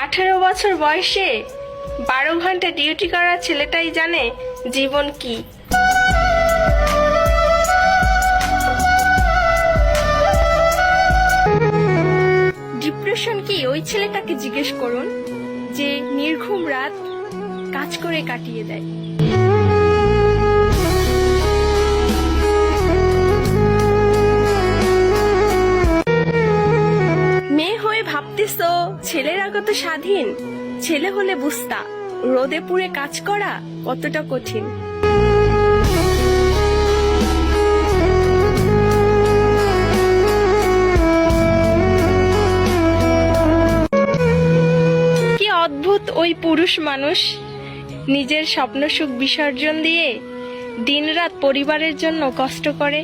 18 বছর বয়সে 12 ঘন্টা ডিউটি করা ছেলেটাই জানে জীবন কি। ডিপ্রেশন কি ওই ছেলেটাকে জিজ্ঞেস করুন যে নির্ঘুম রাত কাজ করে কাটিয়ে দেয়। মেয়ে হয়ে ভাবতেছো ছেলেরা কত স্বাধীন, ছেলে হলে বুঝতা রোদে পুড়ে কাজ করা কতটা কঠিন। কি অদ্ভুত ওই পুরুষ মানুষ, নিজের স্বপ্ন সুখ বিসর্জন দিয়ে দিনরাত পরিবারের জন্য কষ্ট করে।